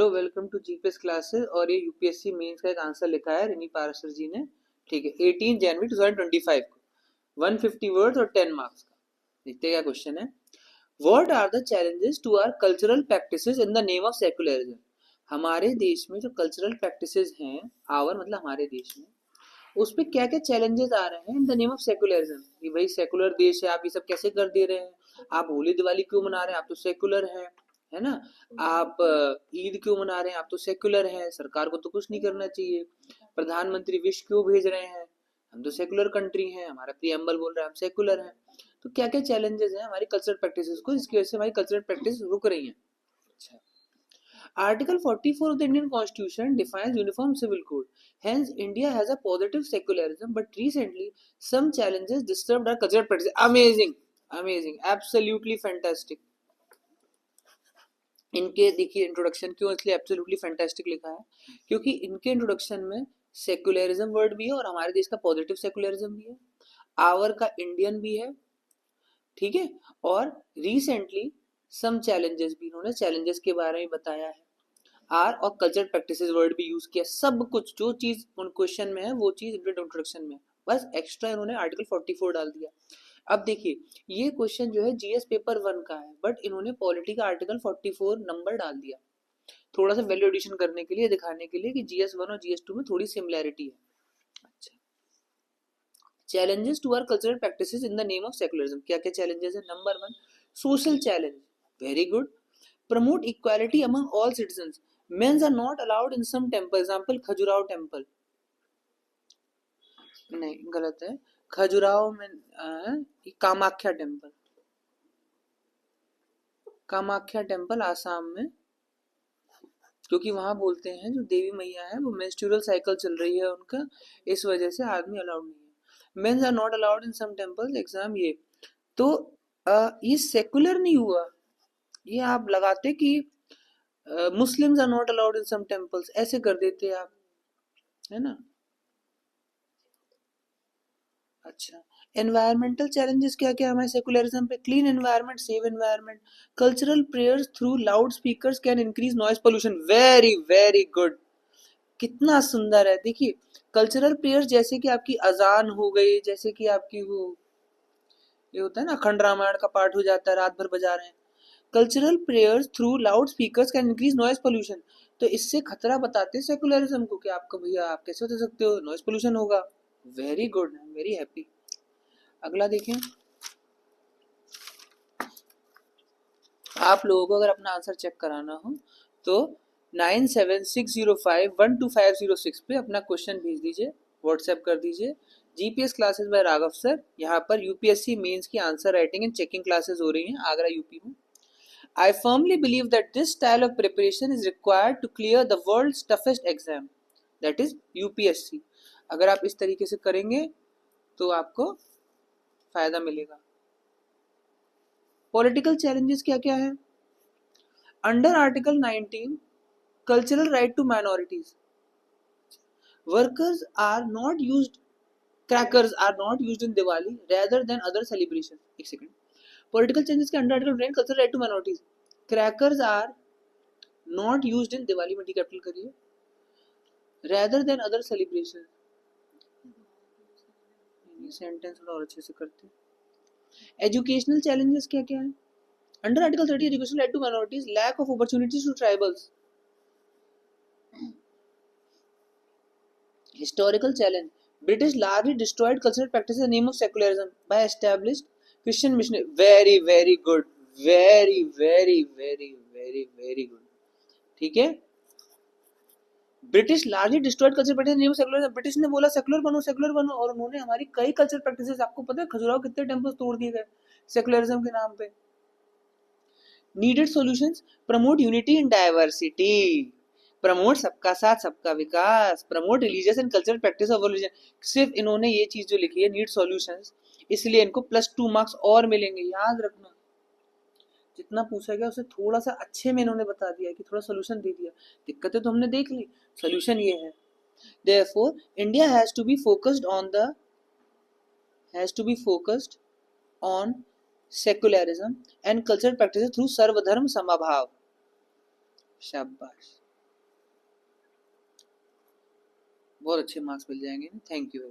Hello welcome to GPS classes. और ये UPSC mains का एक आंसर लिखा है रिनी पाराशर जी ने। ठीक है, 18 जनवरी 2025 को 150 वर्ड्स और 10 मार्क्स का। देखते हैं क्या क्वेश्चन है। What are the challenges to our cultural practices in the name of secularism. हमारे देश में जो कल्चरल प्रैक्टिसेस हैं, आवर मतलब हमारे देश में, उस पे क्या क्या चैलेंजेस आ रहे हैं इन द नेम ऑफ सेकुलरिज्म। कि भाई सेकुलर देश है, आप ये सब कैसे कर दे रहे हैं, आप होली दिवाली क्यों मना रहे हैं, आप तो सेकुलर हैं, है ना। आप ईद क्यों मना रहे हैं, आप तो सेकुलर हैं, सरकार को तो कुछ नहीं करना चाहिए। प्रधानमंत्री विश क्यों भेज रहे हैं, हम तो सेकुलर कंट्री हैं, हमारा प्रीएम्बल बोल रहा है हम सेकुलर हैं। तो क्या क्या चैलेंजेस हैं हमारी कल्चरल प्रैक्टिसेस को, इसकी वजह से हमारी कल्चरल प्रैक्टिस रुक रही है। अच्छा, Article 44 of the Indian Constitution defines uniform civil code. Hence, India has a positive secularism, but recently some challenges disturbed our cultural practice. Amazing, amazing, absolutely fantastic. इनके देखिए इंट्रोडक्शन क्यों इसलिए एब्सोल्युटली फैंटास्टिक लिखा है, क्योंकि इनके इंट्रोडक्शन में secularism word भी है और हमारे देश का पॉजिटिव सेकुलरिज्म भी है, आवर का इंडियन भी है, ठीक है। और रिसेंटली सम चैलेंजेस भी, इन्होंने चैलेंजेस के बारे में बताया है। आर और कल्चरल प्रैक्टिसेस वर्ड भी यूज किया, सब कुछ जो चीज उन क्वेश्चन में है वो चीज इंट्रोडक्शन में, बस एक्स्ट्रा इन्होंने आर्टिकल 44 डाल दिया। अब देखिए ये क्वेश्चन जो है जीएस पेपर 1 का है, बट इन्होंने पॉलिटी का आर्टिकल 44 नंबर डाल दिया, थोड़ा सा वैल्यू एडिशन करने के लिए, दिखाने के लिए कि जीएस 1 और जीएस 2 में थोड़ी सिमिलैरिटी है। अच्छा, challenges to our cultural practices in the name of secularism. क्या क्या चैलेंजेस है। Number 1, social challenge, very good. Promote equality among all citizens, mens are not allowed in some temple, example Khajuraho temple, नहीं गलत है, खजुराहो में Kamakhya temple, Kamakhya temple Assam में, क्योंकि वहां बोलते हैं जो देवी मैया है वो मेंस्ट्रुअल साइकिल चल रही है उनका, इस वजह से आदमी अलाउड नहीं है। Mens are not allowed in some temples, exam ये। तो ये सेकुलर नहीं हुआ, ये आप लगाते कि Muslims are not allowed in some temples, ऐसे कर देते आप, है ना। अच्छा, एनवायरमेंटल चैलेंजेस क्या क्या हमारे सेकुलरिज्म पे। Clean environment, save environment, cultural prayers through loud speakers can increase noise pollution, very very good, कितना सुंदर है। देखिए कल्चरल प्रेयर्स जैसे कि आपकी अजान हो गई, जैसे कि आपकी वो ये होता है ना अखंड रामायण का पाठ हो जाता है, रात भर बजा रहे हैं। Cultural prayers through loud speakers can increase noise pollution, तो इससे खतरा बताते हैं सेकुलरिज्म को कि आपका भैया आप कैसे हो सकते हो, नॉइज पोल्यूशन होगा। Very good, very happy. अगला देखें, आप लोगों को अगर अपना आंसर चेक कराना हो तो 9760512506 पे अपना क्वेश्चन भेज दीजिए, व्हाट्सएप कर दीजिए। GPS classes by Raghav sir, यहाँ पर यूपीएससी मेंस की answer writing and checking classes हो रही हैं आगरा यूपी में। I firmly believe that this style of preparation is required to clear the world's toughest exam, that is UPSC. अगर आप इस तरीके से करेंगे तो आपको फायदा मिलेगा। पॉलिटिकल चैलेंजेस क्या क्या है। Under article 19 cultural right to minorities, workers are not used, crackers are not used in Diwali rather than other celebrations। एक सेकंड, पॉलिटिकल चेंजेस के under article 9 cultural right to minorities, crackers are not used in Diwali में D capital करिए, rather than other celebration, sentence थोड़ा और अच्छे से करते हैं। एजुकेशनल चैलेंजेस क्या क्या है। Under article 30 education right to minorities, lack of opportunities to tribals. Historical challenge, British largely destroyed cultural practices in the name of secularism by established Christian missionary, very very good, very very very very very good, ठीक है। British largely destroyed culture practice name secularism, British ने बोला secular बनो और उन्होंने हमारी कई culture practices, आपको पता है खजुराहो कितने टेम्पल्स तोड़ दिए गए सेकुलरिज्म के नाम पे। Needed solutions, promote unity in diversity, promote सबका साथ सबका विकास, promote religious and cultural practice of religion. सिर्फ इन्होंने ये चीज जो लिखी है नीड सॉल्यूशंस, इसलिए इनको +2 मार्क्स और मिलेंगे, याद रखना। जितना पूछा गया उसे थोड़ा सा अच्छे में इन्होंने बता दिया कि थोड़ा सोल्यूशन दे दिया, दिक्कतें तो हमने देख ली, सोल्यूशन ये है। Therefore, India has to be focused on secularism and cultural practices through सर्वधर्म समभाव। शाबाश, बहुत अच्छे मार्क्स मिल जाएंगे। Thank you.